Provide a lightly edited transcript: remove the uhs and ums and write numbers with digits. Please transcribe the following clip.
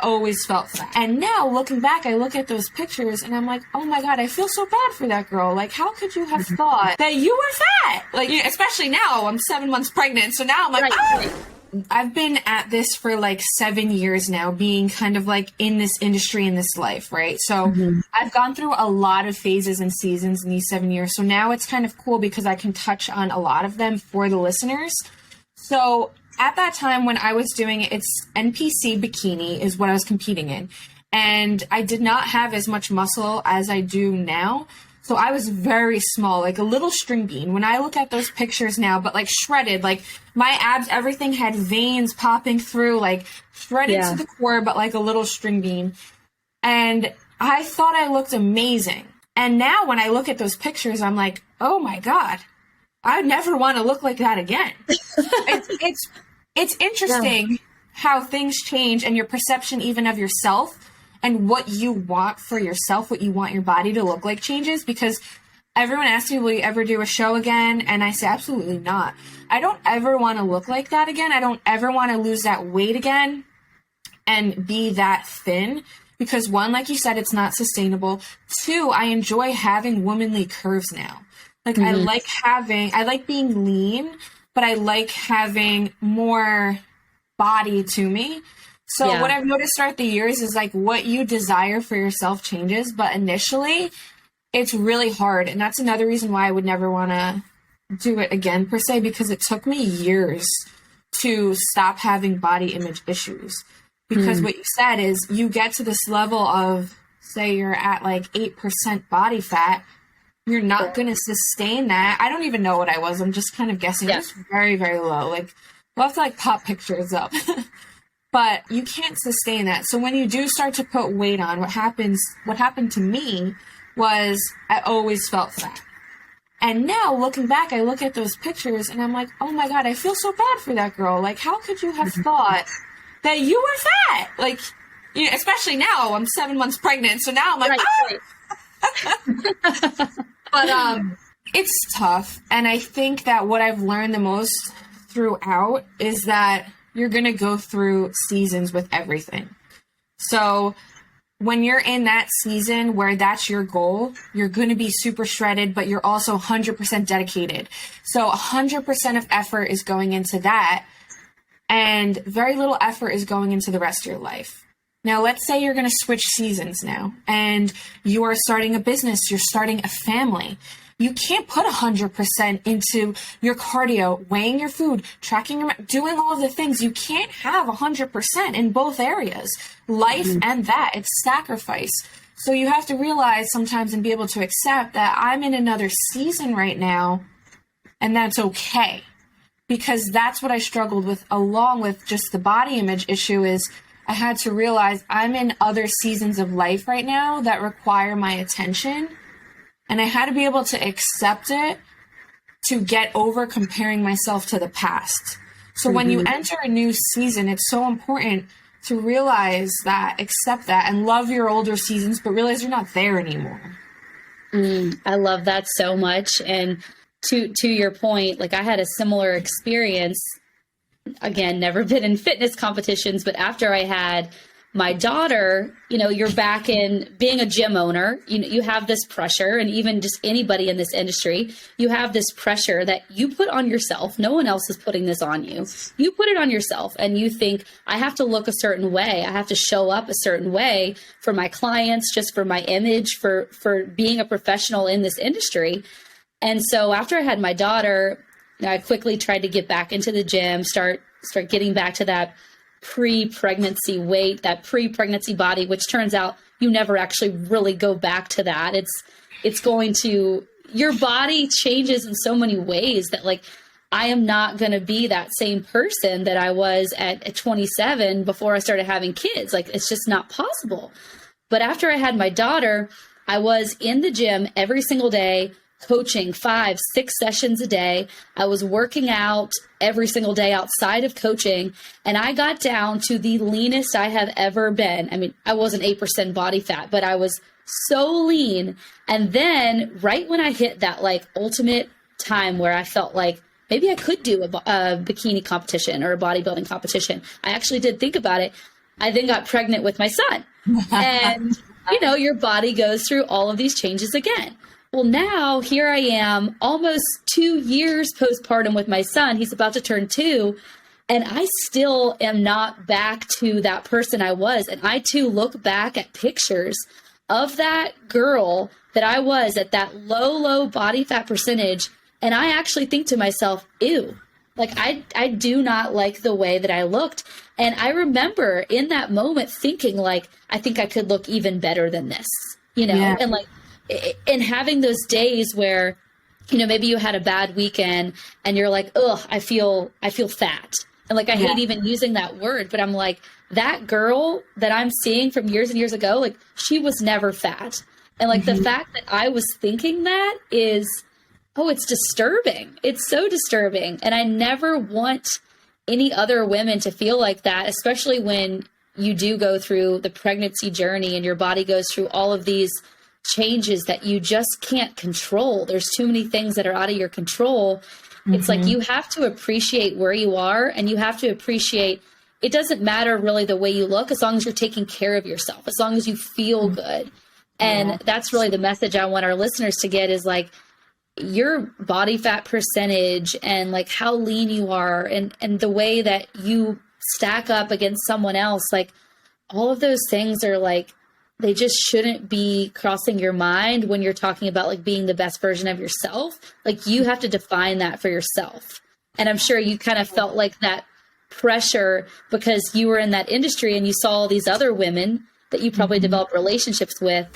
always felt fat. And now looking back, I look at those pictures and I'm like, oh my God, I feel so bad for that girl. Like, how could you have thought that you were fat? Like, especially now, I'm 7 months pregnant. So now I'm like, I've been at this for like 7 years now, being kind of like in this industry, in this life, right? So I've gone through a lot of phases and seasons in these 7 years. So now it's kind of cool because I can touch on a lot of them for the listeners. So at that time when I was doing it, it's NPC bikini is what I was competing in. And I did not have as much muscle as I do now. So I was very small, like a little string bean. When I look at those pictures now, but like shredded, like my abs, everything had veins popping through, like shredded to the core, but like a little string bean. And I thought I looked amazing. And now when I look at those pictures, I'm like, oh my God, I never want to look like that again. It's interesting how things change and your perception even of yourself and what you want for yourself, what you want your body to look like changes. Because everyone asks me, will you ever do a show again? And I say, absolutely not. I don't ever want to look like that again. I don't ever want to lose that weight again and be that thin. Because one, like you said, it's not sustainable. Two, I enjoy having womanly curves now. Like I like being lean, but I like having more body to me. So what I've noticed throughout the years is like what you desire for yourself changes, but initially it's really hard. And that's another reason why I would never want to do it again per se, because it took me years to stop having body image issues. Because what you said is you get to this level of, say you're at like 8% body fat, you're not going to sustain that. I don't even know what I was. I'm just kind of guessing. It was very, very low. Like we'll have to like pop pictures up. But you can't sustain that. So when you do start to put weight on, what happened to me was I always felt fat. And now looking back, I look at those pictures and I'm like, oh my God, I feel so bad for that girl. Like, how could you have thought that you were fat? Like, especially now, I'm 7 months pregnant. So now I'm like, But it's tough. And I think that what I've learned the most throughout is that you're going to go through seasons with everything. So when you're in that season where that's your goal, you're going to be super shredded, but you're also 100% dedicated. So 100% of effort is going into that, and very little effort is going into the rest of your life. Now, let's say you're going to switch seasons now, and you are starting a business, you're starting a family. You can't put 100% into your cardio, weighing your food, tracking your, doing all of the things. You can't have 100% in both areas, life and that. It's sacrifice. So you have to realize sometimes and be able to accept that I'm in another season right now, and that's okay. Because that's what I struggled with, along with just the body image issue, is I had to realize I'm in other seasons of life right now that require my attention. And I had to be able to accept it to get over comparing myself to the past. So when you enter a new season, it's so important to realize that, accept that, and love your older seasons, but realize you're not there anymore. I love that so much. And to your point, like I had a similar experience. Again, never been in fitness competitions, but after I had my daughter, you're back in being a gym owner, you have this pressure, and even just anybody in this industry, you have this pressure that you put on yourself. No one else is putting this on you. You put it on yourself, and you think, I have to look a certain way. I have to show up a certain way for my clients, just for my image, for being a professional in this industry. And so after I had my daughter, I quickly tried to get back into the gym, start getting back to that pre-pregnancy weight, that pre-pregnancy body, which turns out you never actually really go back to that. It's going to, your body changes in so many ways that like, I am not going to be that same person that I was at 27 before I started having kids. Like, it's just not possible. But after I had my daughter, I was in the gym every single day, coaching 5-6 sessions a day. I was working out every single day outside of coaching, and I got down to the leanest I have ever been. I mean, I wasn't 8% body fat, but I was so lean. And then right when I hit that like ultimate time where I felt like maybe I could do a bikini competition or a bodybuilding competition, I actually did think about it. I then got pregnant with my son. And, you know, your body goes through all of these changes again. Well, now here I am almost 2 years postpartum with my son. He's about to turn 2. And I still am not back to that person I was. And I too look back at pictures of that girl that I was at that low body fat percentage. And I actually think to myself, ew, like I do not like the way that I looked. And I remember in that moment thinking like, I think I could look even better than this, you know, and like, and having those days where, you know, maybe you had a bad weekend and you're like, ugh, I feel fat. And like, I hate even using that word, but I'm like, that girl that I'm seeing from years and years ago, like she was never fat. And like the fact that I was thinking that is, oh, it's disturbing. It's so disturbing. And I never want any other women to feel like that, especially when you do go through the pregnancy journey and your body goes through all of these changes that you just can't control. There's too many things that are out of your control. It's like you have to appreciate where you are, and you have to appreciate it doesn't matter really the way you look as long as you're taking care of yourself, as long as you feel good. And that's really the message I want our listeners to get is like your body fat percentage and like how lean you are and the way that you stack up against someone else. Like all of those things are like, they just shouldn't be crossing your mind when you're talking about like being the best version of yourself. Like you have to define that for yourself. And I'm sure you kind of felt like that pressure because you were in that industry and you saw all these other women that you probably developed relationships with.